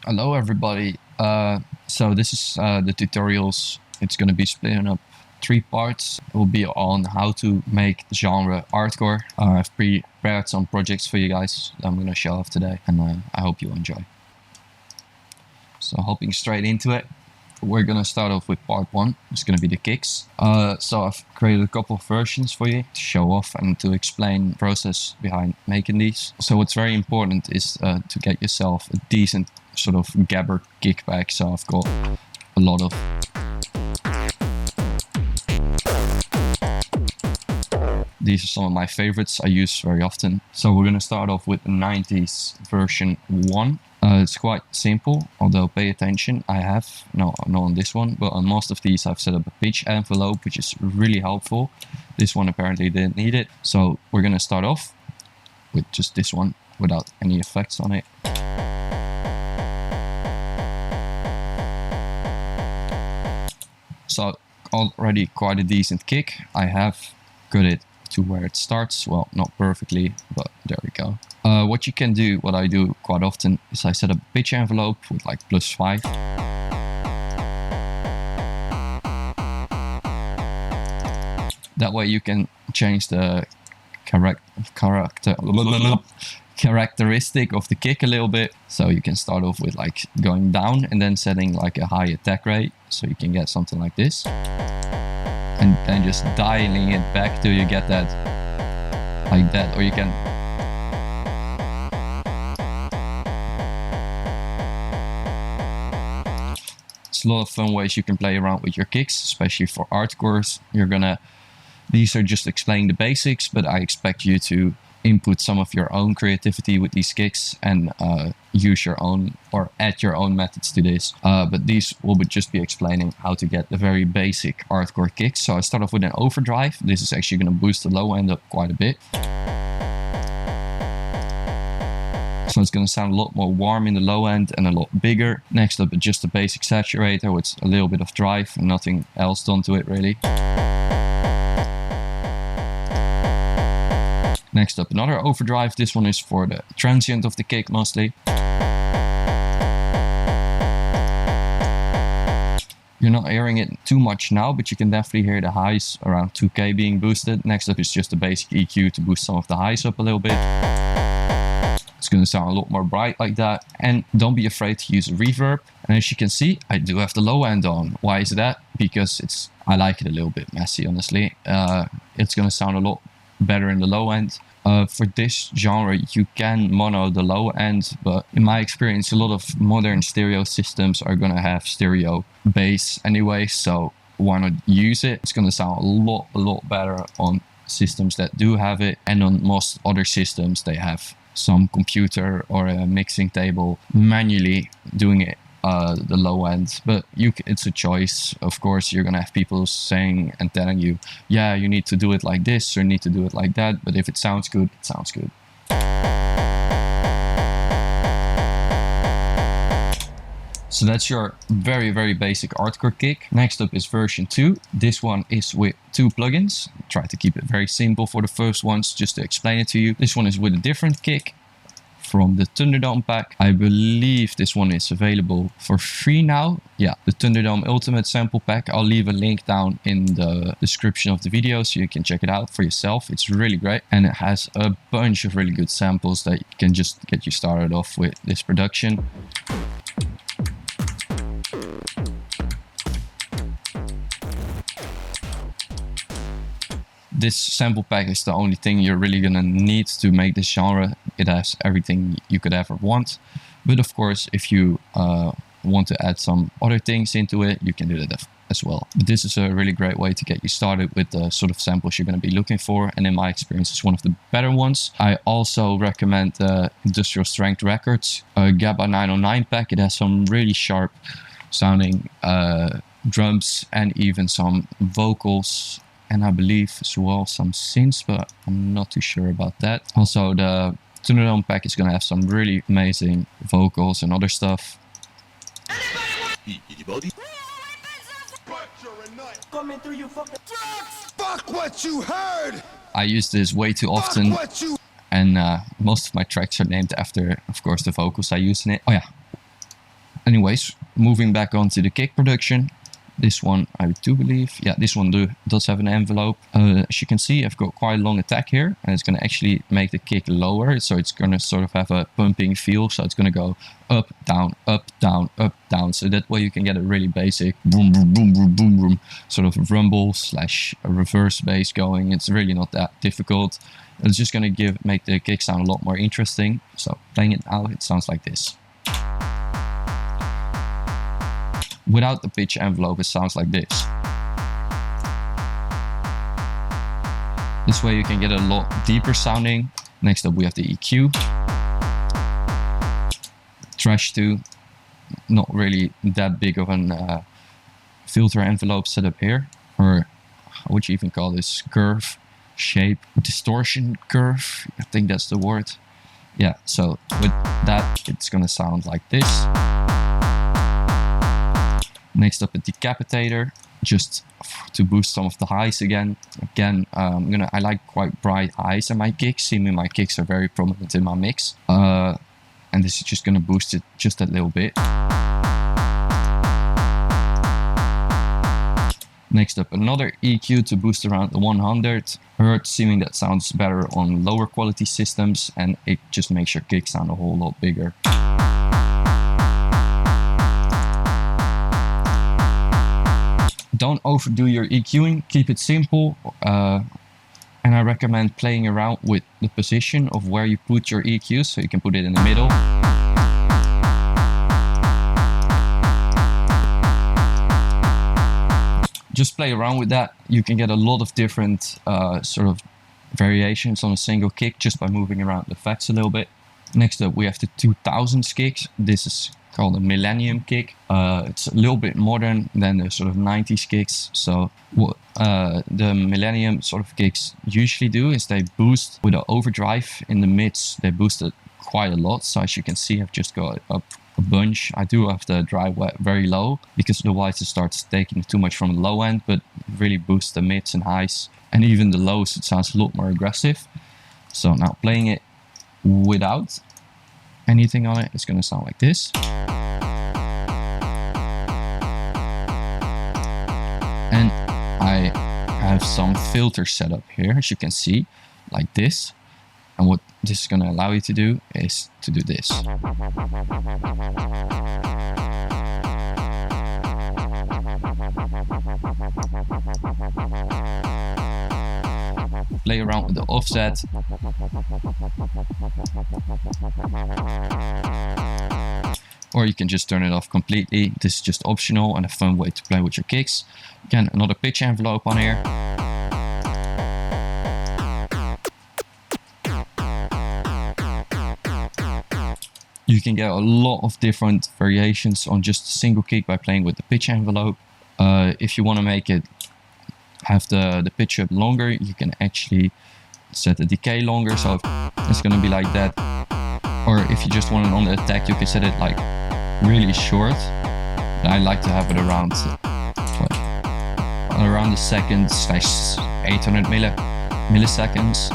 Hello everybody. So this is the tutorials. It's going to be split up 3 parts. It will be on how to make the genre Artcore. I've prepared some projects for you guys that I'm going to show off today, and I hope you enjoy. So hopping straight into it, we're going to start off with part 1. It's going to be the kicks. So I've created a couple of versions for you to show off and to explain the process behind making these. So what's very important is to get yourself a decent sort of gabber kickback. So I've got a lot of these are some of my favorites I use very often. So we're going to start off with the 90s version 1. It's quite simple, although pay attention. I have, no, not on this one, but on most of these I've set up a pitch envelope, which is really helpful. This one apparently didn't need it. So we're going to start off with just this one without any effects on it. So already quite a decent kick. I have got it to where it starts. Well, not perfectly, but there we go. What you can do, what I do quite often, is I set up a pitch envelope with like +5. That way you can change the characteristic of the kick a little bit. So you can start off with like going down and then setting like a high attack rate, so you can get something like this, and then just dialing it back till you get that like that. Or you can it's a lot of fun ways you can play around with your kicks, especially for Artcores. These are just explaining the basics, but I expect you to input some of your own creativity with these kicks and use your own or add your own methods to this. But these will just be explaining how to get the very basic Artcore kicks. So I start off with an overdrive. This is actually going to boost the low end up quite a bit. So it's going to sound a lot more warm in the low end and a lot bigger. Next up, just a basic saturator with a little bit of drive and nothing else done to it really. Next up, another overdrive. This one is for the transient of the kick mostly. You're not hearing it too much now, but you can definitely hear the highs around 2K being boosted. Next up is just a basic EQ to boost some of the highs up a little bit. It's going to sound a lot more bright like that. And don't be afraid to use a reverb. And as you can see, I do have the low end on. Why is that? Because I like it a little bit messy, honestly. It's going to sound a lot better in the low end. For this genre, you can mono the low end, but in my experience, a lot of modern stereo systems are going to have stereo bass anyway, so why not use it? It's going to sound a lot better on systems that do have it, and on most other systems they have some computer or a mixing table manually doing it. The low end, but it's a choice. Of course, you're gonna have people saying and telling you, yeah, you need to do it like this or need to do it like that, but if it sounds good, it sounds good. So that's your very basic Artcore kick. Next up is version 2. This one is with 2 plugins. Try to keep it very simple for the first ones, just to explain it to you. This one is with a different kick from the Thunderdome pack. I believe this one is available for free now. Yeah, the Thunderdome Ultimate Sample Pack. I'll leave a link down in the description of the video so you can check it out for yourself. It's really great, and it has a bunch of really good samples that can just get you started off with this production. This sample pack is the only thing you're really gonna need to make this genre. It has everything you could ever want. But of course, if you want to add some other things into it, you can do that as well. But this is a really great way to get you started with the sort of samples you're gonna be looking for. And in my experience, it's one of the better ones. I also recommend the Industrial Strength Records GABA 909 pack. It has some really sharp sounding drums and even some vocals. And I believe as well some synths, but I'm not too sure about that. Also, the Thunderdome pack is going to have some really amazing vocals and other stuff. Fuck what you heard! I use this way too often, and most of my tracks are named after, of course, the vocals I use in it. Oh yeah, Anyways, moving back onto the kick production. This one, I do believe, yeah, this one does have an envelope. As you can see, I've got quite a long attack here, and it's going to actually make the kick lower. So it's going to sort of have a pumping feel. So it's going to go up, down, up, down, up, down. So that way you can get a really basic boom, boom, boom, boom, boom, boom, sort of rumble slash a reverse bass going. It's really not that difficult. It's just going to make the kick sound a lot more interesting. So playing it now, it sounds like this. Without the pitch envelope, it sounds like this. This way you can get a lot deeper sounding. Next up we have the EQ. Trash 2. Not really that big of an filter envelope setup here. Or how would you even call this? Curve, shape, distortion curve. I think that's the word. Yeah, so with that it's gonna sound like this. Next up, a decapitator, just to boost some of the highs again. Again, I like quite bright highs in my kicks. Seeming my kicks are very prominent in my mix. And this is just gonna boost it just a little bit. Next up, another EQ to boost around the 100 Hz, seeming that sounds better on lower quality systems, and it just makes your kick sound a whole lot bigger. Don't overdo your EQing, keep it simple, and I recommend playing around with the position of where you put your EQ, so you can put it in the middle. Just play around with that. You can get a lot of different sort of variations on a single kick just by moving around the effects a little bit. Next up we have the 2000s kicks. This is called a Millennium kick. It's a little bit modern than the sort of 90s kicks. So what the Millennium sort of kicks usually do is they boost with an overdrive in the mids. They boost it quite a lot. So as you can see, I've just got up a bunch. I do have the drive very low because otherwise it starts taking too much from the low end, but really boosts the mids and highs, and even the lows. It sounds a lot more aggressive. So now playing it without anything on it, it's going to sound like this. And I have some filters set up here, as you can see, like this. And what this is going to allow you to do is to do this. Play around with the offset. Or you can just turn it off completely. This is just optional and a fun way to play with your kicks. Again, another pitch envelope on here. You can get a lot of different variations on just a single kick by playing with the pitch envelope. If you want to make it have the pitch up longer, you can actually set the decay longer, so it's going to be like that. Or if you just want it on the attack, you can set it like really short. I like to have it around a second slash 800 milliseconds.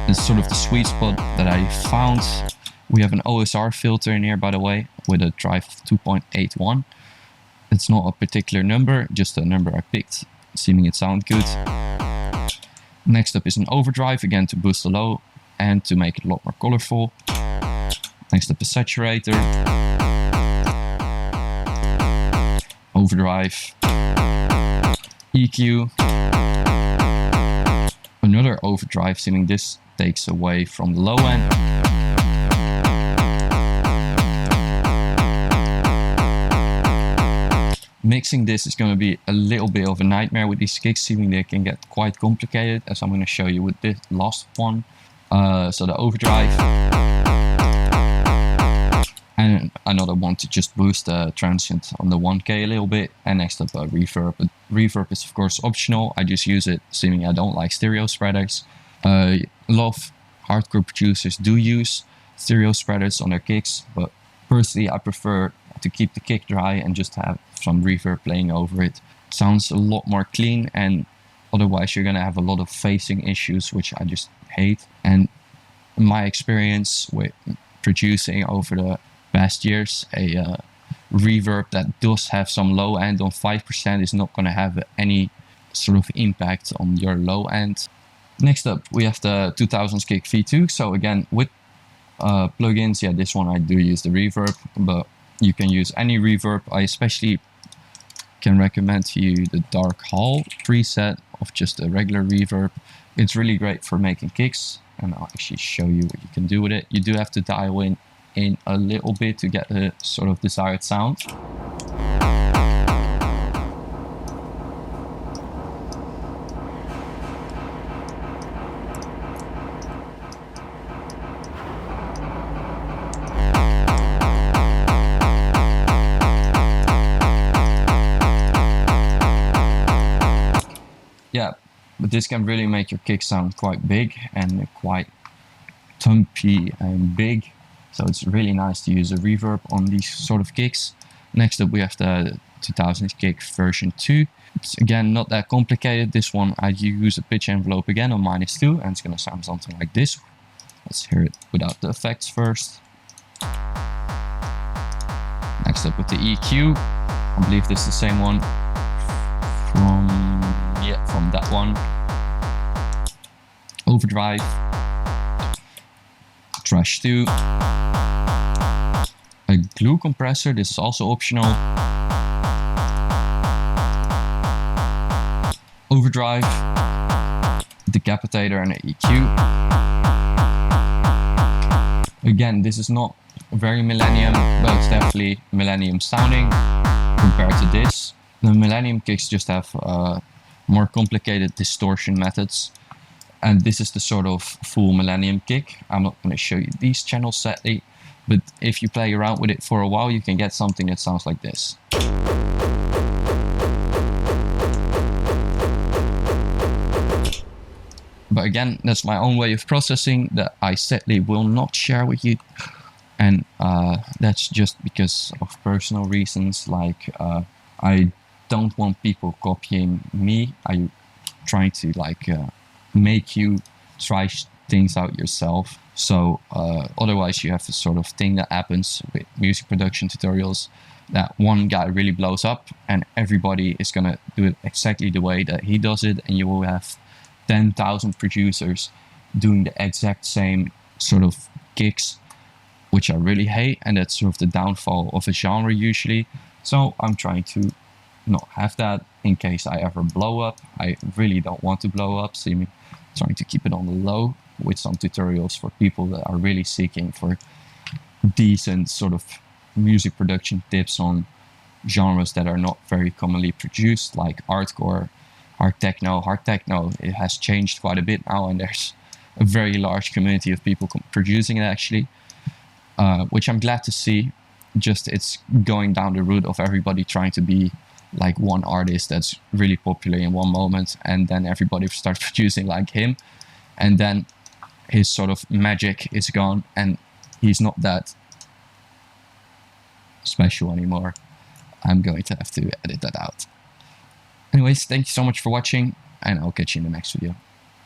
It's sort of the sweet spot that I found. We have an OSR filter in here, by the way, with a drive of 2.81. It's not a particular number, just a number I picked, seeming it sounds good. Next up is an overdrive, again to boost the low and to make it a lot more colorful. Next up is saturator, overdrive, EQ, another overdrive, seeming this takes away from the low end. Mixing this is going to be a little bit of a nightmare with these kicks, seeming they can get quite complicated, as I'm going to show you with this last one. So the overdrive. And another one to just boost the transient on the 1K a little bit. And next up a reverb. Reverb is of course optional. I just use it, seeming I don't like stereo spreaders. A lot of hardcore producers do use stereo spreaders on their kicks, but personally I prefer to keep the kick dry and just have some reverb playing over it. Sounds a lot more clean, and otherwise you're gonna have a lot of phasing issues, which I just hate. And in my experience with producing over the past years, a reverb that does have some low end on 5% is not going to have any sort of impact on your low end. Next up, we have the 2000s kick V2. So again, with plugins, yeah, this one I do use the reverb, but you can use any reverb. I especially can recommend to you the Dark Hall preset of just a regular reverb. It's really great for making kicks, and I'll actually show you what you can do with it. You do have to dial in a little bit to get the sort of desired sound. Yeah, but this can really make your kick sound quite big and quite thumpy and big. So it's really nice to use a reverb on these sort of kicks. Next up, we have the 2000s kick version 2. It's again not that complicated. This one I use a pitch envelope again on -2, and it's gonna sound something like this. Let's hear it without the effects first. Next up with the EQ. I believe this is the same one from that one. Overdrive. Trash 2. A glue compressor, this is also optional. Overdrive. Decapitator and an EQ. Again, this is not very Millennium, but it's definitely Millennium sounding compared to this. The Millennium kicks just have more complicated distortion methods, and this is the sort of full Millennium kick. I'm not going to show you these channels sadly, but if you play around with it for a while, you can get something that sounds like this. But again, that's my own way of processing that I sadly will not share with you, and that's just because of personal reasons. Like I don't want people copying me. I'm trying to like make you try things out yourself. So otherwise you have this sort of thing that happens with music production tutorials, that one guy really blows up and everybody is gonna do it exactly the way that he does it, and you will have 10,000 producers doing the exact same sort of kicks, which I really hate, and that's sort of the downfall of a genre usually. So I'm trying to not have that in case I ever blow up. I really don't want to blow up, so I'm trying to keep it on the low with some tutorials for people that are really seeking for decent sort of music production tips on genres that are not very commonly produced, like Artcore, hard techno. Hard techno, it has changed quite a bit now, and there's a very large community of people producing it actually, which I'm glad to see. Just it's going down the route of everybody trying to be like one artist that's really popular in one moment, and then everybody starts producing like him, and then his sort of magic is gone and he's not that special anymore. I'm going to have to edit that out. Anyways, thank you so much for watching, and I'll catch you in the next video.